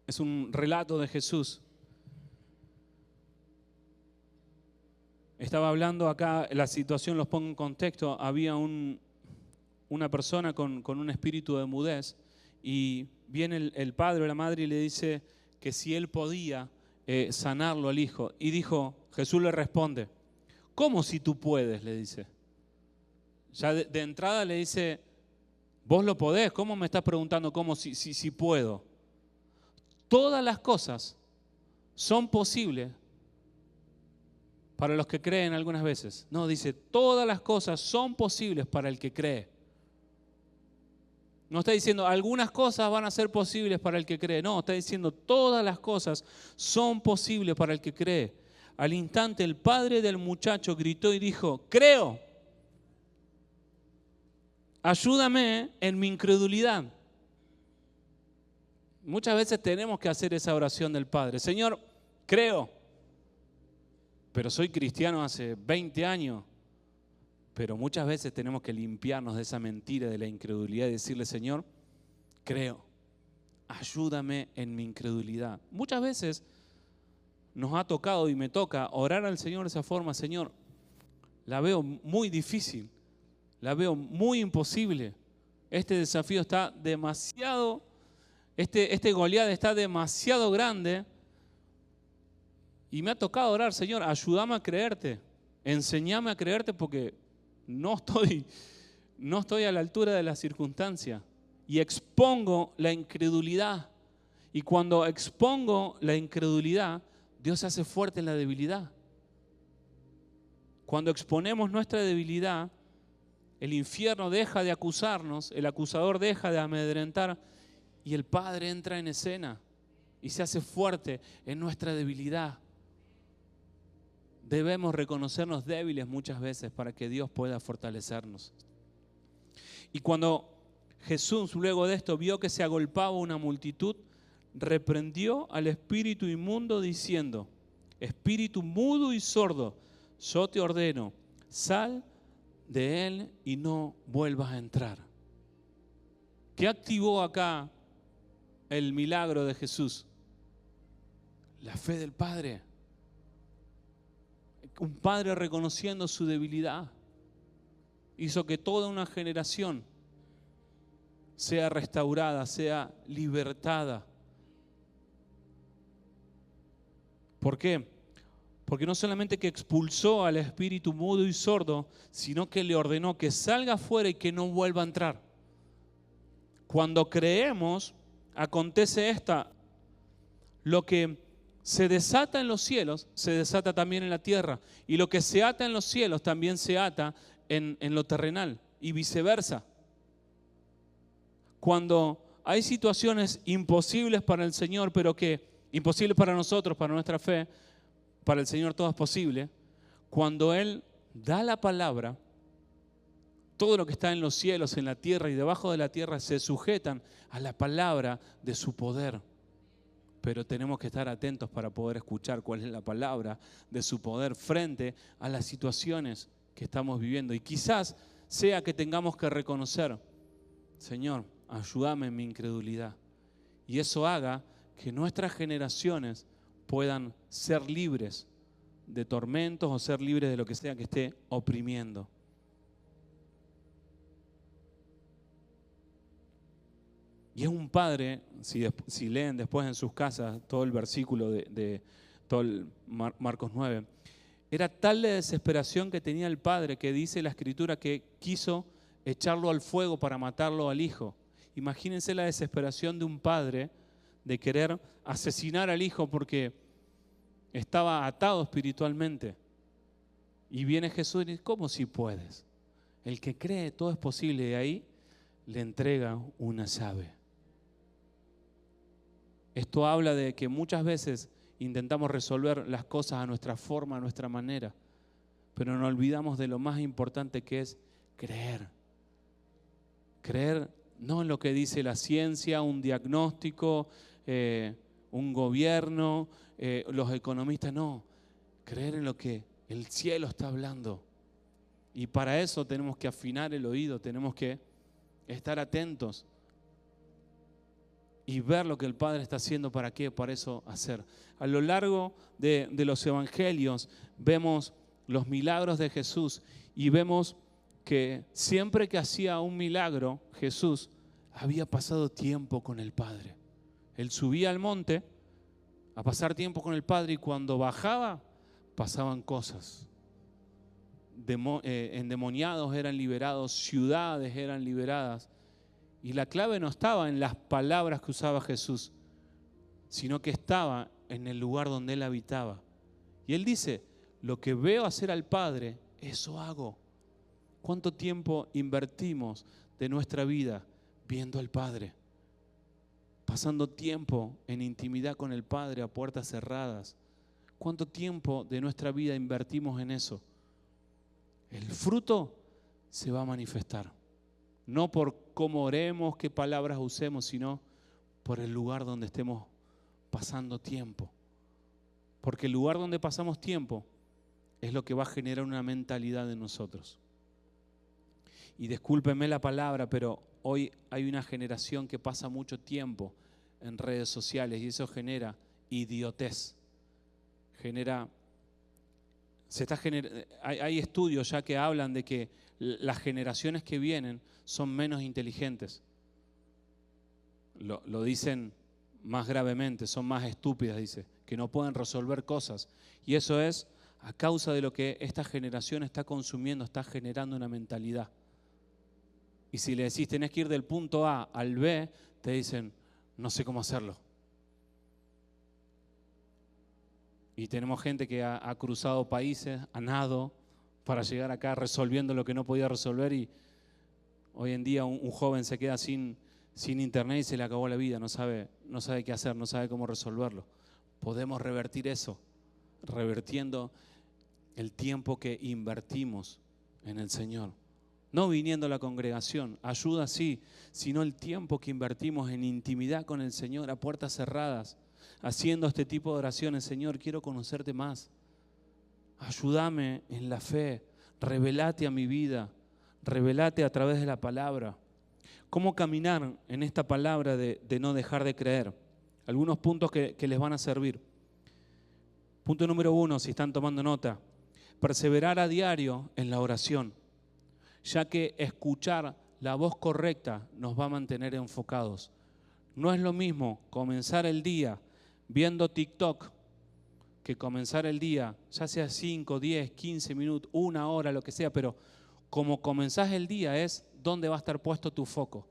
es un relato de Jesús. Estaba hablando acá, la situación los pongo en contexto, había una persona con un espíritu de mudez y viene el padre o la madre y le dice que si él podía sanarlo al hijo. Y dijo, Jesús le responde, ¿cómo si tú puedes? Le dice. Ya de entrada le dice, vos lo podés, ¿cómo me estás preguntando cómo si puedo? Todas las cosas son posibles para los que creen algunas veces. No, dice, todas las cosas son posibles para el que cree. No está diciendo, algunas cosas van a ser posibles para el que cree. No, está diciendo, todas las cosas son posibles para el que cree. Al instante, el padre del muchacho gritó y dijo, creo. Ayúdame en mi incredulidad. Muchas veces tenemos que hacer esa oración del Padre. Señor, creo, pero soy cristiano hace 20 años. Pero muchas veces tenemos que limpiarnos de esa mentira, de la incredulidad y decirle, Señor, creo, ayúdame en mi incredulidad. Muchas veces nos ha tocado y me toca orar al Señor de esa forma. Señor, la veo muy difícil, la veo muy imposible. Este desafío está demasiado, este Goliat está demasiado grande. Y me ha tocado orar, Señor, ayúdame a creerte, enséñame a creerte porque no estoy a la altura de la circunstancia y expongo la incredulidad. Y cuando expongo la incredulidad, Dios se hace fuerte en la debilidad. Cuando exponemos nuestra debilidad, el infierno deja de acusarnos, el acusador deja de amedrentar y el Padre entra en escena y se hace fuerte en nuestra debilidad. Debemos reconocernos débiles muchas veces para que Dios pueda fortalecernos. Y cuando Jesús luego de esto vio que se agolpaba una multitud, reprendió al espíritu inmundo diciendo: espíritu mudo y sordo, yo te ordeno, sal de él y no vuelvas a entrar. ¿Qué activó acá el milagro de Jesús? La fe del Padre. Un padre reconociendo su debilidad hizo que toda una generación sea restaurada, sea libertada. ¿Por qué? Porque no solamente que expulsó al espíritu mudo y sordo, sino que le ordenó que salga afuera y que no vuelva a entrar. Cuando creemos, acontece lo que se desata en los cielos, se desata también en la tierra. Y lo que se ata en los cielos también se ata en lo terrenal y viceversa. Cuando hay situaciones imposibles para el Señor, pero que imposibles para nosotros, para nuestra fe, para el Señor todo es posible. Cuando Él da la palabra, todo lo que está en los cielos, en la tierra y debajo de la tierra se sujetan a la palabra de su poder. Pero tenemos que estar atentos para poder escuchar cuál es la palabra de su poder frente a las situaciones que estamos viviendo. Y quizás sea que tengamos que reconocer: Señor, ayúdame en mi incredulidad. Y eso haga que nuestras generaciones puedan ser libres de tormentos o ser libres de lo que sea que esté oprimiendo. Y es un padre, si leen después en sus casas todo el versículo de todo el Marcos 9, era tal la desesperación que tenía el padre que dice la Escritura que quiso echarlo al fuego para matarlo al hijo. Imagínense la desesperación de un padre de querer asesinar al hijo porque estaba atado espiritualmente. Y viene Jesús y dice: ¿cómo si puedes? El que cree todo es posible, y ahí le entrega una llave. Esto habla de que muchas veces intentamos resolver las cosas a nuestra forma, a nuestra manera, pero nos olvidamos de lo más importante que es creer. Creer no en lo que dice la ciencia, un diagnóstico, un gobierno, los economistas, no. Creer en lo que el cielo está hablando. Y para eso tenemos que afinar el oído, tenemos que estar atentos y ver lo que el Padre está haciendo. ¿Para qué? Para eso hacer. A lo largo de los evangelios vemos los milagros de Jesús y vemos que siempre que hacía un milagro, Jesús había pasado tiempo con el Padre. Él subía al monte a pasar tiempo con el Padre y cuando bajaba pasaban cosas. Endemoniados eran liberados, ciudades eran liberadas. Y la clave no estaba en las palabras que usaba Jesús, sino que estaba en el lugar donde Él habitaba. Y Él dice: lo que veo hacer al Padre, eso hago. ¿Cuánto tiempo invertimos de nuestra vida viendo al Padre? Pasando tiempo en intimidad con el Padre a puertas cerradas. ¿Cuánto tiempo de nuestra vida invertimos en eso? El fruto se va a manifestar. No por cómo oremos, qué palabras usemos, sino por el lugar donde estemos pasando tiempo. Porque el lugar donde pasamos tiempo es lo que va a generar una mentalidad en nosotros. Y discúlpenme la palabra, pero hoy hay una generación que pasa mucho tiempo en redes sociales y eso genera idiotez. Hay estudios ya que hablan de que las generaciones que vienen son menos inteligentes. Lo dicen más gravemente, son más estúpidas, dice, que no pueden resolver cosas. Y eso es a causa de lo que esta generación está consumiendo, está generando una mentalidad. Y si le decís, tenés que ir del punto A al B, te dicen, no sé cómo hacerlo. Y tenemos gente que ha cruzado países, ha nadado para llegar acá resolviendo lo que no podía resolver, y hoy en día un joven se queda sin internet y se le acabó la vida, no sabe qué hacer, no sabe cómo resolverlo. Podemos revertir eso, revertiendo el tiempo que invertimos en el Señor. No viniendo a la congregación, ayuda sí, sino el tiempo que invertimos en intimidad con el Señor, a puertas cerradas, haciendo este tipo de oraciones. Señor, quiero conocerte más. Ayúdame en la fe, revelate a mi vida, revelate a través de la palabra. ¿Cómo caminar en esta palabra de no dejar de creer? Algunos puntos que les van a servir. Punto número 1, si están tomando nota: perseverar a diario en la oración, ya que escuchar la voz correcta nos va a mantener enfocados. No es lo mismo comenzar el día viendo TikTok que comenzar el día, ya sea 5, 10, 15 minutos, 1 hora, lo que sea, pero como comenzás el día es dónde va a estar puesto tu foco.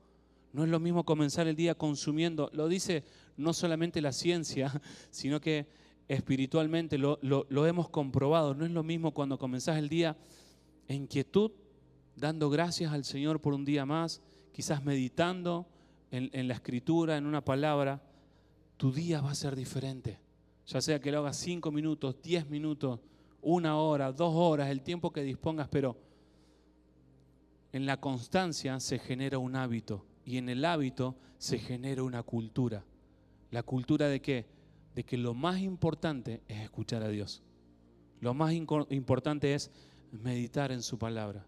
No es lo mismo comenzar el día consumiendo, lo dice no solamente la ciencia, sino que espiritualmente lo hemos comprobado. No es lo mismo cuando comenzás el día en quietud, dando gracias al Señor por un día más, quizás meditando en la Escritura, en una palabra. Tu día va a ser diferente. Ya sea que lo hagas 5 minutos, 10 minutos, 1 hora, 2 horas, el tiempo que dispongas, pero en la constancia se genera un hábito, y en el hábito se genera una cultura. ¿La cultura de qué? De que lo más importante es escuchar a Dios. Lo más importante es meditar en su palabra.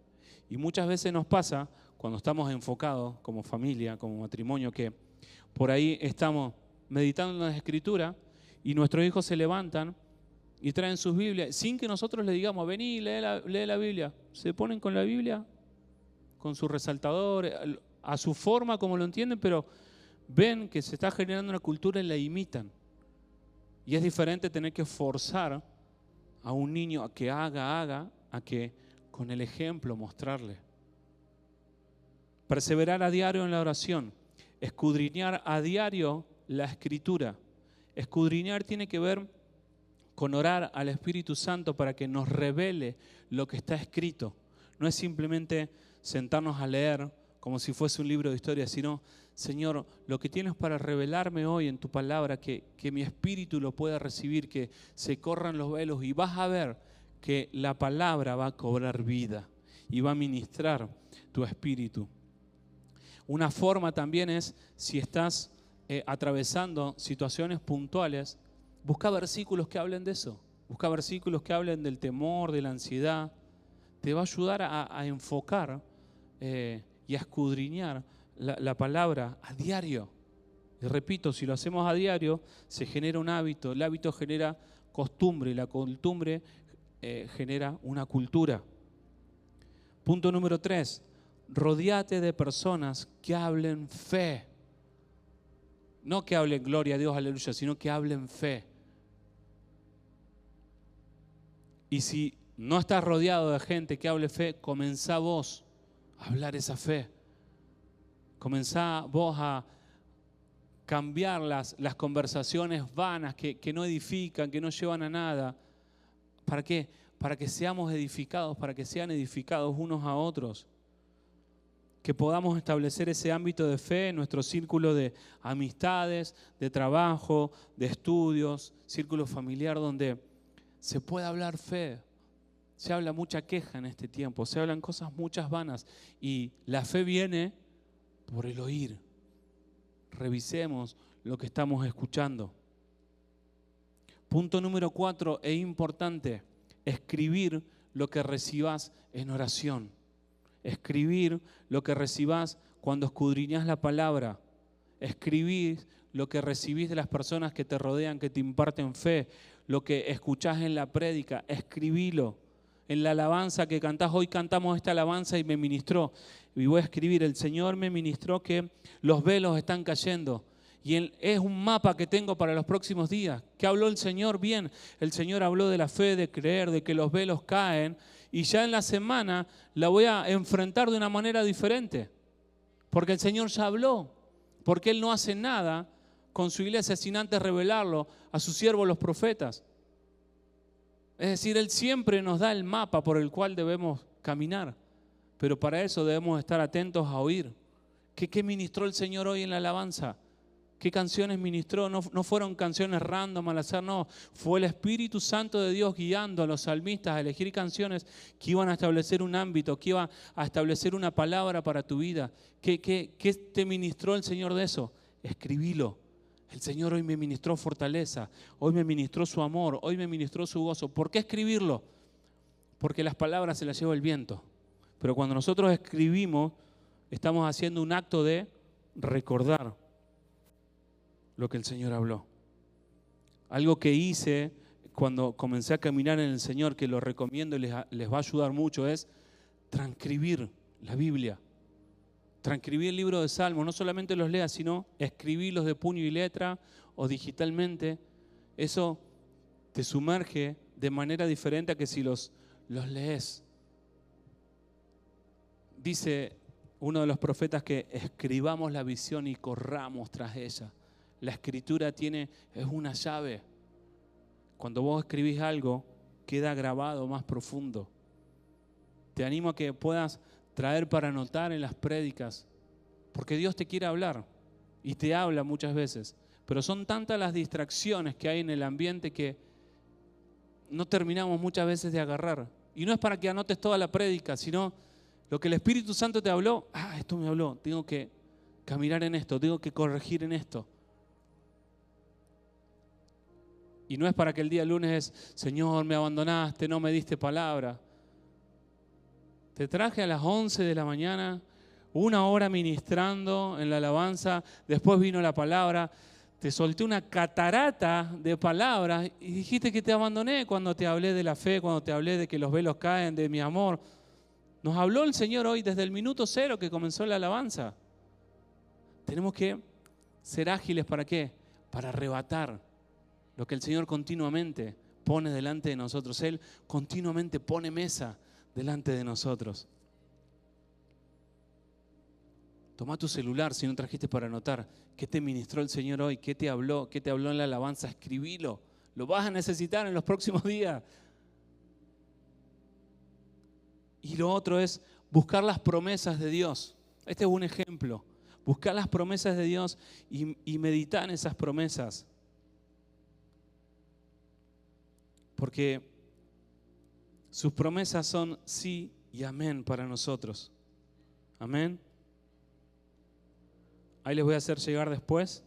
Y muchas veces nos pasa, cuando estamos enfocados como familia, como matrimonio, que por ahí estamos meditando en la Escritura y nuestros hijos se levantan y traen sus Biblias, sin que nosotros les digamos, vení, lee la Biblia. Se ponen con la Biblia, con su resaltador, a su forma como lo entienden, pero ven que se está generando una cultura y la imitan. Y es diferente tener que forzar a un niño a que haga, a que con el ejemplo mostrarle. Perseverar a diario en la oración, escudriñar a diario la Escritura. Escudriñar tiene que ver con orar al Espíritu Santo para que nos revele lo que está escrito. No es simplemente sentarnos a leer como si fuese un libro de historia, sino, Señor, lo que tienes para revelarme hoy en tu palabra, que mi espíritu lo pueda recibir, que se corran los velos, y vas a ver que la palabra va a cobrar vida y va a ministrar tu espíritu. Una forma también es, si estás atravesando situaciones puntuales, busca versículos que hablen de eso. Busca versículos que hablen del temor, de la ansiedad. Te va a ayudar a enfocar y a escudriñar la palabra a diario. Y repito, si lo hacemos a diario, se genera un hábito. El hábito genera costumbre y la costumbre genera una cultura. Punto número 3. Rodéate de personas que hablen fe. No que hablen gloria a Dios, aleluya, sino que hablen fe. Y si no estás rodeado de gente que hable fe, comenzá vos a hablar esa fe. Comenzá vos a cambiar las conversaciones vanas que no edifican, que no llevan a nada. ¿Para qué? Para que seamos edificados, para que sean edificados unos a otros. Que podamos establecer ese ámbito de fe en nuestro círculo de amistades, de trabajo, de estudios, círculo familiar, donde se pueda hablar fe. Se habla mucha queja en este tiempo, se hablan cosas muchas vanas, y la fe viene por el oír. Revisemos lo que estamos escuchando. Punto número 4, es importante, escribir lo que recibas en oración. Escribir lo que recibás cuando escudriñás la palabra. Escribir lo que recibís de las personas que te rodean, que te imparten fe. Lo que escuchás en la prédica, escribilo. En la alabanza que cantás, hoy cantamos esta alabanza y me ministró. Y voy a escribir, el Señor me ministró que los velos están cayendo. Y es un mapa que tengo para los próximos días. ¿Qué habló el Señor? Bien, el Señor habló de la fe, de creer, de que los velos caen. Y ya en la semana la voy a enfrentar de una manera diferente. Porque el Señor ya habló. Porque Él no hace nada con su iglesia sin antes revelarlo a sus siervos los profetas. Es decir, Él siempre nos da el mapa por el cual debemos caminar. Pero para eso debemos estar atentos a oír. ¿Qué ministró el Señor hoy en la alabanza? ¿Qué canciones ministró? No fueron canciones random al azar, no. Fue el Espíritu Santo de Dios guiando a los salmistas a elegir canciones que iban a establecer un ámbito, que iban a establecer una palabra para tu vida. ¿Qué te ministró el Señor de eso? Escribilo. El Señor hoy me ministró fortaleza, hoy me ministró su amor, hoy me ministró su gozo. ¿Por qué escribirlo? Porque las palabras se las lleva el viento. Pero cuando nosotros escribimos, estamos haciendo un acto de recordar lo que el Señor habló. Algo que hice cuando comencé a caminar en el Señor, que lo recomiendo y les va a ayudar mucho, es transcribir la Biblia. Transcribir el libro de Salmos, no solamente los leas, sino escribirlos de puño y letra o digitalmente. Eso te sumerge de manera diferente a que si los lees. Dice uno de los profetas que escribamos la visión y corramos tras ella. La escritura es una llave. Cuando vos escribís algo, queda grabado más profundo. Te animo a que puedas traer para anotar en las prédicas, porque Dios te quiere hablar y te habla muchas veces. Pero son tantas las distracciones que hay en el ambiente que no terminamos muchas veces de agarrar. Y no es para que anotes toda la prédica, sino lo que el Espíritu Santo te habló. Esto me habló, tengo que caminar en esto, tengo que corregir en esto. Y no es para que el día lunes es, Señor, me abandonaste, no me diste palabra. Te traje a las 11 de la mañana, 1 hora ministrando en la alabanza, después vino la palabra, te solté una catarata de palabras y dijiste que te abandoné cuando te hablé de la fe, cuando te hablé de que los velos caen, de mi amor. Nos habló el Señor hoy desde el minuto 0 que comenzó la alabanza. Tenemos que ser ágiles, ¿para qué? Para arrebatar lo que el Señor continuamente pone delante de nosotros. Él continuamente pone mesa delante de nosotros. Toma tu celular si no trajiste para anotar. ¿Qué te ministró el Señor hoy? ¿Qué te habló? ¿Qué te habló en la alabanza? Escribilo. Lo vas a necesitar en los próximos días. Y lo otro es buscar las promesas de Dios. Este es un ejemplo. Buscar las promesas de Dios y meditar en esas promesas. Porque sus promesas son sí y amén para nosotros. Amén. Ahí les voy a hacer llegar después.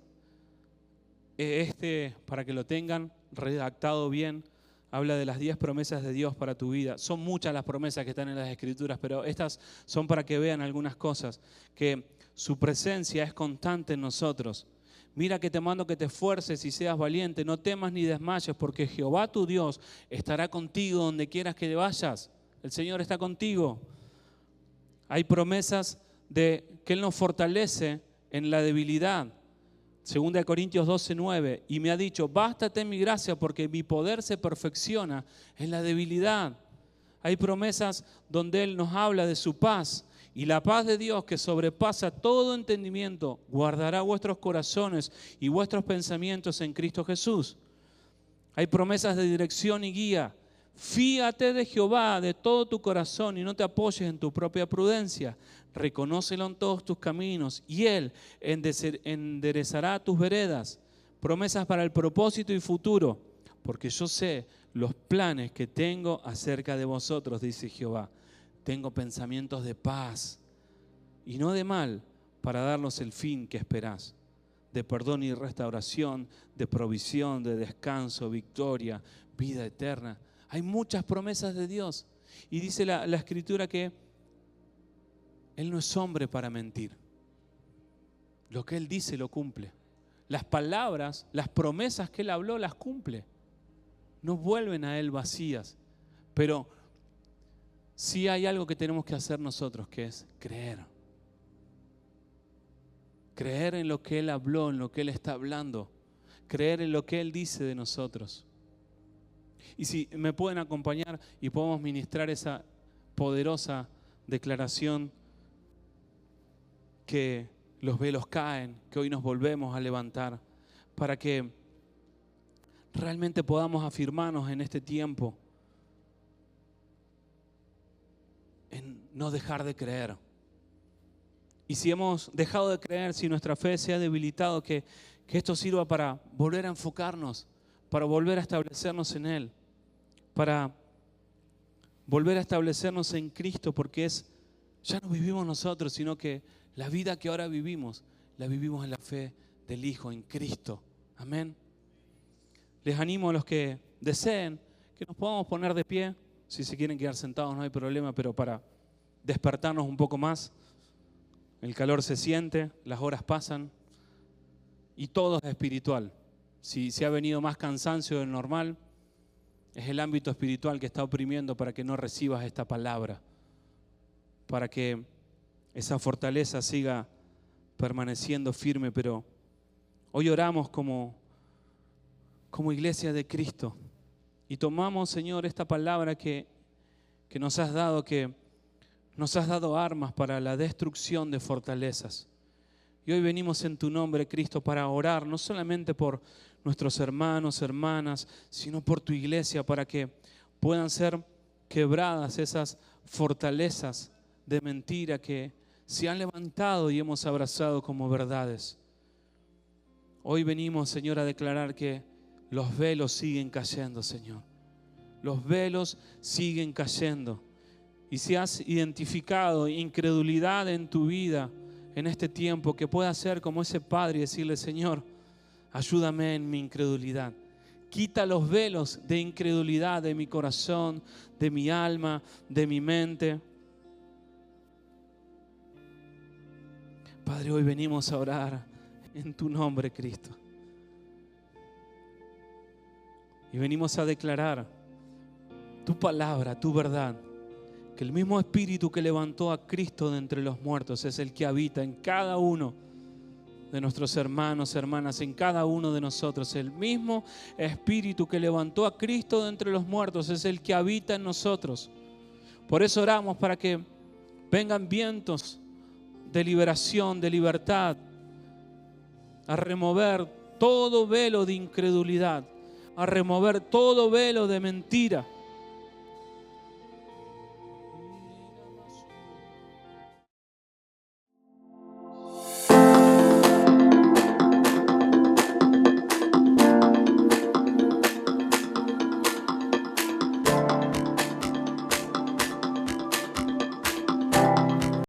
Para que lo tengan redactado bien, habla de las 10 promesas de Dios para tu vida. Son muchas las promesas que están en las Escrituras, pero estas son para que vean algunas cosas. Que su presencia es constante en nosotros. Mira que te mando que te esfuerces y seas valiente, no temas ni desmayes, porque Jehová tu Dios estará contigo donde quieras que vayas. El Señor está contigo. Hay promesas de que Él nos fortalece en la debilidad. 2 Corintios 12:9, y me ha dicho, bástate mi gracia porque mi poder se perfecciona en la debilidad. Hay promesas donde Él nos habla de su paz. Y la paz de Dios que sobrepasa todo entendimiento, guardará vuestros corazones y vuestros pensamientos en Cristo Jesús. Hay promesas de dirección y guía. Fíate de Jehová de todo tu corazón y no te apoyes en tu propia prudencia. Reconócelo en todos tus caminos y Él enderezará tus veredas. Promesas para el propósito y futuro. Porque yo sé los planes que tengo acerca de vosotros, dice Jehová. Tengo pensamientos de paz y no de mal para darnos el fin que esperás. De perdón y restauración, de provisión, de descanso, victoria, vida eterna. Hay muchas promesas de Dios. Y dice la Escritura que Él no es hombre para mentir. Lo que Él dice lo cumple. Las palabras, las promesas que Él habló las cumple. No vuelven a Él vacías. Pero sí hay algo que tenemos que hacer nosotros, que es creer. creer en lo que Él habló, en lo que Él está hablando, creer en lo que Él dice de nosotros. Y si me pueden acompañar y podemos ministrar esa poderosa declaración que los velos caen, que hoy nos volvemos a levantar, para que realmente podamos afirmarnos en este tiempo, en no dejar de creer. Y si hemos dejado de creer, si nuestra fe se ha debilitado, que esto sirva para volver a enfocarnos, para volver a establecernos en Él, para volver a establecernos en Cristo, porque ya no vivimos nosotros, sino que la vida que ahora vivimos, la vivimos en la fe del Hijo, en Cristo. Amén. Les animo a los que deseen que nos podamos poner de pie. Si se quieren quedar sentados no hay problema, pero para despertarnos un poco más. El calor se siente, las horas pasan y todo es espiritual. Si ha venido más cansancio del normal, es el ámbito espiritual que está oprimiendo para que no recibas esta palabra, para que esa fortaleza siga permaneciendo firme. Pero hoy oramos como iglesia de Cristo y tomamos, Señor, esta palabra que nos has dado, que nos has dado armas para la destrucción de fortalezas. Y hoy venimos en tu nombre, Cristo, para orar, no solamente por nuestros hermanos, hermanas, sino por tu iglesia, para que puedan ser quebradas esas fortalezas de mentira que se han levantado y hemos abrazado como verdades. Hoy venimos, Señor, a declarar que los velos siguen cayendo, Señor. Los velos siguen cayendo. Y si has identificado incredulidad en tu vida en este tiempo, que puedas ser como ese padre y decirle: Señor, ayúdame en mi incredulidad. Quita los velos de incredulidad de mi corazón, de mi alma, de mi mente. Padre, hoy venimos a orar en tu nombre, Cristo. Y venimos a declarar tu palabra, tu verdad. Que el mismo Espíritu que levantó a Cristo de entre los muertos es el que habita en cada uno de nuestros hermanos, hermanas, en cada uno de nosotros. El mismo Espíritu que levantó a Cristo de entre los muertos es el que habita en nosotros. Por eso oramos para que vengan vientos de liberación, de libertad, a remover todo velo de incredulidad, a remover todo velo de mentira,